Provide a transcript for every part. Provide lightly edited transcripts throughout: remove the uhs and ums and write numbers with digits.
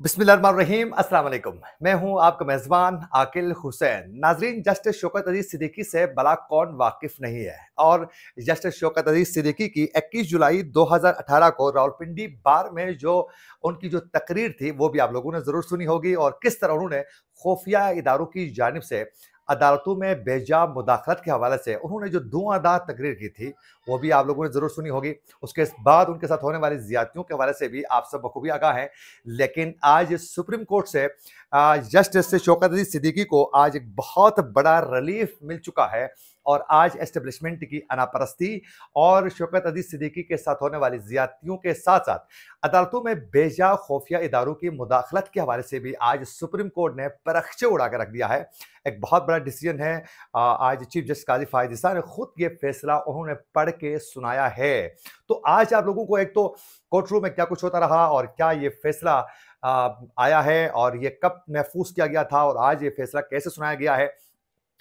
बिस्मिल्लाहिर्रहमानिर्रहीम अस्सलाम वालेकुम। मैं हूं आपका मेज़बान आकिल हुसैन। नाज़रीन, जस्टिस शौकत अज़ीज़ सिद्दीकी से भला कौन वाकिफ़ नहीं है। और जस्टिस शौकत अज़ीज़ सिद्दीकी की 21 जुलाई 2018 को रावलपिंडी बार में जो उनकी जो तकरीर थी वो भी आप लोगों ने ज़रूर सुनी होगी, और किस तरह उन्होंने खुफिया इदारों की जानिब से अदालतों में बेजा मुदाखलत के हवाले से उन्होंने जो धुआंधार तकरीर की थी वो भी आप लोगों ने ज़रूर सुनी होगी। उसके बाद उनके साथ होने वाली ज़्यादतियों के हवाले से भी आप सब बखूबी आगाह हैं। लेकिन आज सुप्रीम कोर्ट से जस्टिस शौकत अली सिद्दीकी को आज एक बहुत बड़ा रिलीफ मिल चुका है, और आज एस्टेब्लिशमेंट की अनापरस्ती और शौकत अली सिद्दीकी के साथ होने वाली ज्यादतियों के साथ साथ अदालतों में बेजा खुफिया इदारों की मुदाखलत के हवाले से भी आज सुप्रीम कोर्ट ने परखचे उड़ा कर रख दिया है। एक बहुत बड़ा डिसीजन है। आज चीफ जस्टिस काजी फायद ईसा ने खुद ये फैसला उन्होंने पढ़ के सुनाया है। तो आज आप लोगों को एक तो कोर्ट रूम में क्या कुछ होता रहा और क्या ये फैसला आया है और ये कब महफूज किया गया था और आज ये फैसला कैसे सुनाया गया है,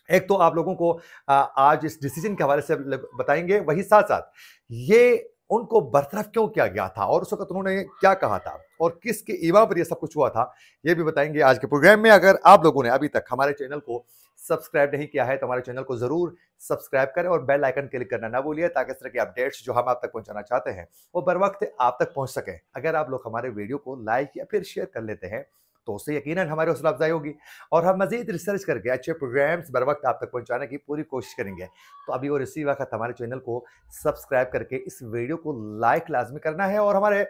एक तो आप लोगों को आज इस डिसीजन के हवाले से बताएंगे। वही साथ साथ ये उनको बरतरफ क्यों किया गया था और उस वक्त उन्होंने क्या कहा था और किसके ईवा पर यह सब कुछ हुआ था, ये भी बताएंगे आज के प्रोग्राम में। अगर आप लोगों ने अभी तक हमारे चैनल को सब्सक्राइब नहीं किया है तो हमारे चैनल को जरूर सब्सक्राइब करें और बेल आइकन क्लिक करना ना भूलिए, ताकि इस तरह के अपडेट्स जो हम आप तक पहुंचाना चाहते हैं वो बर वक्त आप तक पहुंच सके। अगर आप लोग हमारे वीडियो को लाइक या फिर शेयर कर लेते हैं तो उससे यकीनन हमारी हौसला अफजाई होगी, और हम मजीद रिसर्च करके अच्छे प्रोग्राम्स बर वक्त आप तक पहुंचाने की पूरी कोशिश करेंगे। तो अभी और इसी वक्त हमारे चैनल को सब्सक्राइब करके इस वीडियो को लाइक लाजमी करना है, और हमारे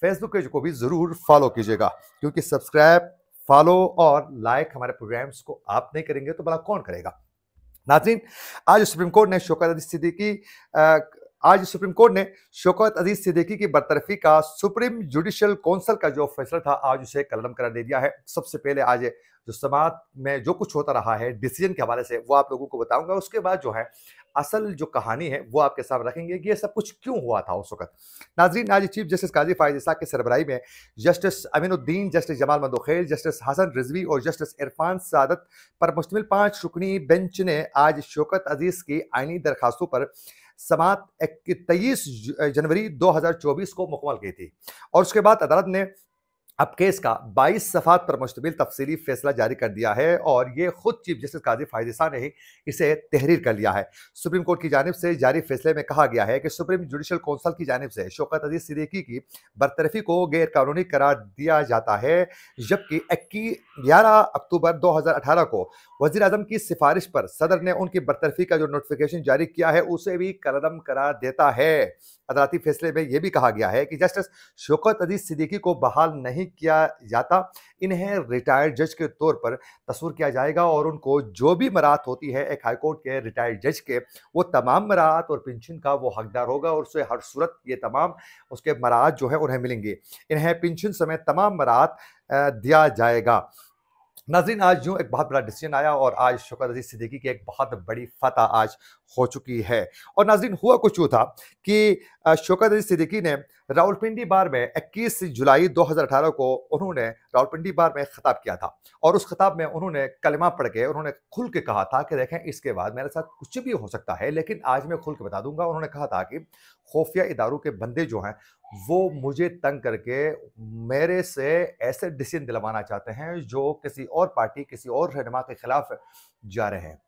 फेसबुक पेज को भी जरूर फॉलो कीजिएगा, क्योंकि सब्सक्राइब, फॉलो और लाइक हमारे प्रोग्राम्स को आप नहीं करेंगे तो भला कौन करेगा। नाज़रीन, आज सुप्रीम कोर्ट ने शौकत अजीज सिद्दीकी की बरतरफी का सुप्रीम जुडिशल काउंसिल का जो फैसला था आज उसे कलम करार दे दिया है। सबसे पहले आज जो समात में जो कुछ होता रहा है डिसीजन के हवाले से वो आप लोगों को बताऊंगा। उसके बाद जो है असल जो कहानी है वो आपके सामने रखेंगे कि ये सब कुछ क्यों हुआ था उस वक्त। नाजरीन, आज चीफ जस्टिस काजी फायद ईसा की सरबराही में justice Aminuddin, justice Jamal Mandokhel, justice Hasan Rizvi और जस्टिस इरफान सादत पर मुश्तमिल 5 रुकनी बेंच ने आज शौकत अजीज की आईनी दरखास्तों पर समात 23 जनवरी 2024 को मुकम्मल की थी, और उसके बाद अदालत ने अब केस का 22 सफ़ात पर मुश्तमिल तफसीली फैसला जारी कर दिया है, और ये खुद चीफ जस्टिस काजी फायद ईसा ने ही इसे तहरीर कर लिया है। सुप्रीम कोर्ट की जानिब से जारी फैसले में कहा गया है कि सुप्रीम जुडिशल काउंसिल की जानिब से शौकत अजीज सिद्दीकी की बरतरफी को गैर कानूनी करार दिया जाता है, जबकि 11 अक्टूबर 2018 को वजीर आजम की सिफारिश पर सदर ने उनकी बरतरफी का जो नोटिफिकेशन जारी किया है उसे भी कलअदम करार देता है। अदालती फैसले में यह भी कहा गया है कि जस्टिस शौकत अजीज सिद्दीकी को बहाल नहीं किया जाता, इन्हें रिटायर्ड जज के तौर पर तस्वुर किया जाएगा, और उनको जो भी मराहत होती है एक हाईकोर्ट के रिटायर्ड जज के, वो तमाम मराहत और पेंशन का वो हकदार होगा, और उसे हर सूरत ये तमाम उसके मराहत जो है उन्हें मिलेंगे। इन्हें पेंशन समेत तमाम मराहत दिया जाएगा। नाज़रीन, आज यूँ एक बहुत बड़ा डिसीजन आया और आज शौकत अजीज सिद्दीकी की एक बहुत बड़ी फतह आज हो चुकी है। और नाज़रीन, हुआ कुछ यूँ था कि शौकत अजीज सिद्दीकी ने रावलपिंडी बार में 21 जुलाई 2018 को उन्होंने रावलपिंडी बार में खिताब किया था, और उस खिताब में उन्होंने कलमा पढ़ के उन्होंने खुल के कहा था कि देखें, इसके बाद मेरे साथ कुछ भी हो सकता है लेकिन आज मैं खुल के बता दूंगा। उन्होंने कहा था कि खुफिया इदारों के बंदे जो हैं वो मुझे तंग करके मेरे से ऐसे डिसीजन दिलवाना चाहते हैं जो किसी और पार्टी, किसी और रहनुमा के खिलाफ जा रहे हैं।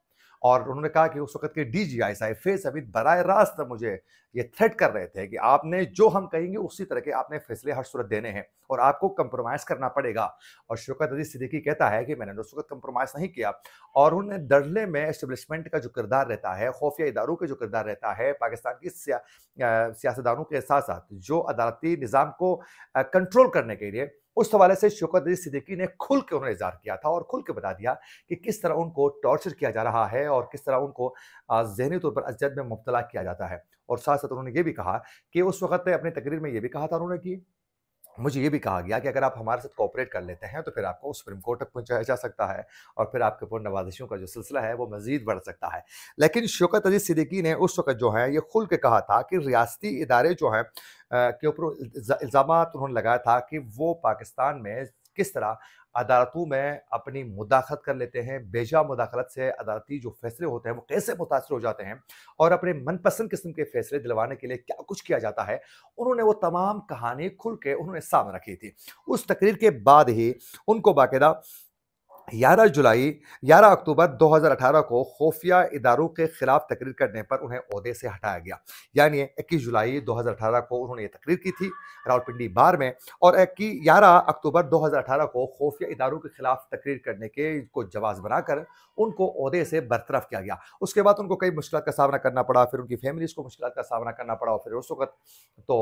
और उन्होंने कहा कि उस वक्त के डीजीआई साहिब फैज़ हमीद बराह रास्त मुझे ये थ्रेट कर रहे थे कि आपने जो हम कहेंगे उसी तरह के आपने फैसले हर सूरत देने हैं और आपको कंप्रोमाइज़ करना पड़ेगा। और शौकत अजीज सिद्दीकी कहता है कि मैंने उस वक्त कंप्रोमाइज़ नहीं किया, और उन्हें डरले में एस्टेब्लिशमेंट का जो किरदार रहता है, खुफिया इदारों के जो किरदार रहता है, पाकिस्तान की सियासतदानों के साथ साथ जो अदालती निज़ाम को कंट्रोल करने के लिए, उस हवाले से शौकत अजीज सिद्दीकी ने खुल के उन्होंने इज़हार किया था और खुल के बता दिया कि किस तरह उनको टॉर्चर किया जा रहा है और किस तरह उनको ज़हनी तौर पर अज़द में मुब्तला किया जाता है। और साथ साथ उन्होंने ये भी कहा कि उस वक्त अपनी तकरीर में ये भी कहा था उन्होंने कि मुझे ये भी कहा गया कि अगर आप हमारे साथ कोऑपरेट कर लेते हैं तो फिर आपको सुप्रीम कोर्ट तक पहुंचाया जा सकता है, और फिर आपके ऊपर नवाजिशों का जो सिलसिला है वो मजीद बढ़ सकता है। लेकिन शौकत अजीज सिद्दीकी ने उस वक्त जो है ये खुल के कहा था कि रियासती इदारे जो हैं के ऊपर इल्ज़ामात उन्होंने लगाया था कि वो पाकिस्तान में किस तरह अदालतों में अपनी मुदाखलत कर लेते हैं, बेजा मुदाखलत से अदालती जो फैसले होते हैं वो कैसे मुतासर हो जाते हैं और अपने मनपसंद किस्म के फैसले दिलवाने के लिए क्या कुछ किया जाता है, उन्होंने वो तमाम कहानी खुल के उन्होंने सामने रखी थी। उस तकरीर के बाद ही उनको बाकायदा 11 जुलाई 11 अक्टूबर 2018 को खुफिया इदारों के खिलाफ तकरीर करने पर उन्हें ओहदे से हटाया गया। यानी 21 जुलाई 2018 को उन्होंने ये तकरीर की थी रावलपिंडी बार में और 11 अक्टूबर 2018 को खुफिया इदारों के खिलाफ तकरीर करने के को जवाज बनाकर उनको ओहदे से बरतरफ किया गया। उसके बाद उनको कई मुश्किलात का सामना करना पड़ा, फिर उनकी फैमिलीज़ को मुश्किलात का सामना करना पड़ा और फिर उस वक़्त तो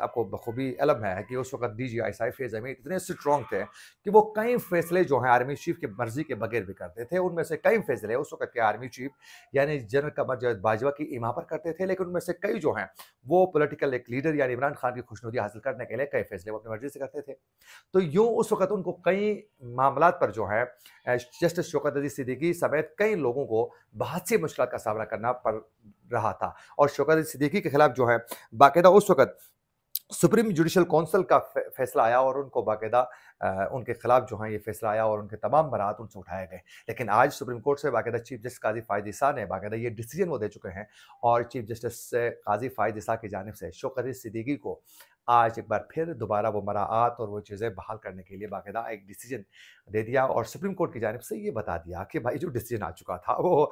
आपको बखूबी इल्म है कि उस वक़्त डीजीआई साहिब फैज़ अमीन इतने स्ट्रॉन्ग थे कि वो कई फैसले जो हैं आर्मी चीफ की मर्जी के बगैर भी करते थे। उनमें से कई फैसले उस वक़्त के आर्मी चीफ यानी जनरल कमर जावेद बाजवा की इमाम पर करते थे, लेकिन उनमें से कई जो हैं वो पॉलिटिकल एक लीडर यानी इमरान खान की खुशनुदी हासिल करने के लिए कई फैसले वो अपनी मर्जी से करते थे। तो यूँ उस वक़्त उनको कई मामलात पर जो है जस्टिस शौकत अज़ीज़ सिद्दीकी समेत कई लोगों को बहुत सी मुश्किलात का सामना करना पड़ रहा था और शौकत अज़ीज़ सिद्दीकी के खिलाफ जो है बाकायदा उस वक़्त सुप्रीम जुडिशल काउंसिल का फैसला आया और उनको बाकायदा उनके खिलाफ जो है ये फैसला आया और उनके तमाम बरात उनसे उठाए गए। लेकिन आज सुप्रीम कोर्ट से बाकायदा चीफ जस्टिस काज़ी फ़ायद ईसा ने बाकायदा ये डिसीजन वो दे चुके हैं और चीफ जस्टिस से काज़ी फ़ायद ईसा की जानिब से शौकत अज़ीज़ सिद्दीकी को आज एक बार फिर दोबारा वो मराआत और वो चीज़ें बहाल करने के लिए बाकायदा एक डिसीजन दे दिया और सुप्रीम कोर्ट की जानिब से ये बता दिया कि भाई जो डिसीजन आ चुका था वो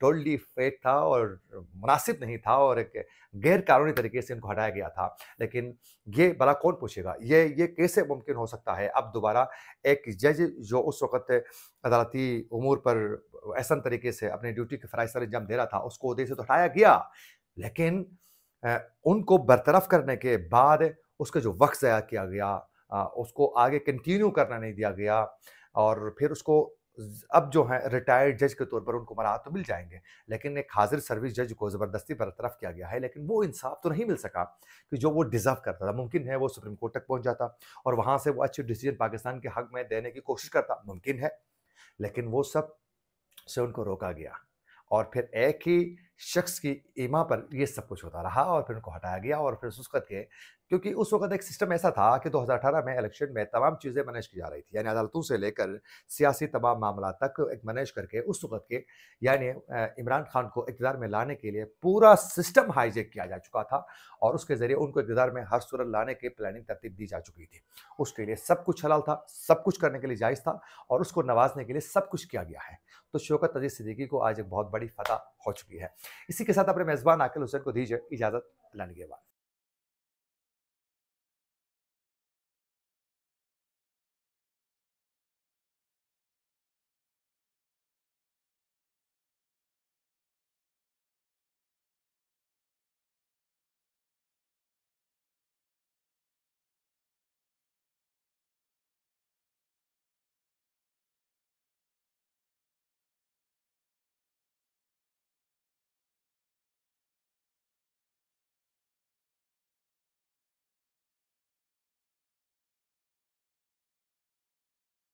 टोटली फेक था और मुनासिब नहीं था और एक गैर कानूनी तरीके से इनको हटाया गया था। लेकिन ये भला कौन पूछेगा? ये कैसे मुमकिन हो सकता है? अब दोबारा एक जज जो उस वक़्त अदालती उमूर पर एहसन तरीके से अपनी ड्यूटी के फ़राइज़ सर अंजाम दे रहा था, उसको ओहदे से तो हटाया गया, लेकिन उनको बरतरफ करने के बाद उसका जो वक़्त ज़ाया किया गया उसको आगे कंटिन्यू करना नहीं दिया गया और फिर उसको अब जो है रिटायर्ड जज के तौर पर उनको मराहत तो मिल जाएँगे, लेकिन एक हाज़िर सर्विस जज को ज़बरदस्ती बरतरफ किया गया है, लेकिन वो इंसाफ़ तो नहीं मिल सका कि जो वो डिज़र्व करता था। मुमकिन है वो सुप्रीम कोर्ट तक पहुँच जाता और वहाँ से वो अच्छे डिसीज़न पाकिस्तान के हक़ में देने की कोशिश करता, मुमकिन है, लेकिन वो सब से उनको रोका गया और फिर एक ही शख्स की ईमा पर ये सब कुछ होता रहा और फिर उनको हटाया गया और फिर उस वक़्त के क्योंकि उस वक़्त एक सिस्टम ऐसा था कि 2018 में इलेक्शन में तमाम चीज़ें मैनेज की जा रही थी। यानी अदालतों से लेकर सियासी तमाम मामला तक एक मैनेज करके उस वक़्त के यानी इमरान खान को इक़्तिदार में लाने के लिए पूरा सिस्टम हाईजैक किया जा चुका था और उसके ज़रिए उनको इक़्तिदार में हर सूरत लाने की प्लानिंग तरतीब दी जा चुकी थी। उसके लिए सब कुछ हलाल था, सब कुछ करने के लिए जायज़ था और उसको नवाज़ने के लिए सब कुछ किया गया है। तो शौकत अज़ीज़ सिद्दीकी को आज एक बहुत बड़ी फ़तह हो चुकी है। इसी के साथ अपने मेज़बान आकिल हुसैन को दीजिए इजाज़त। अल्लाह निगहबान।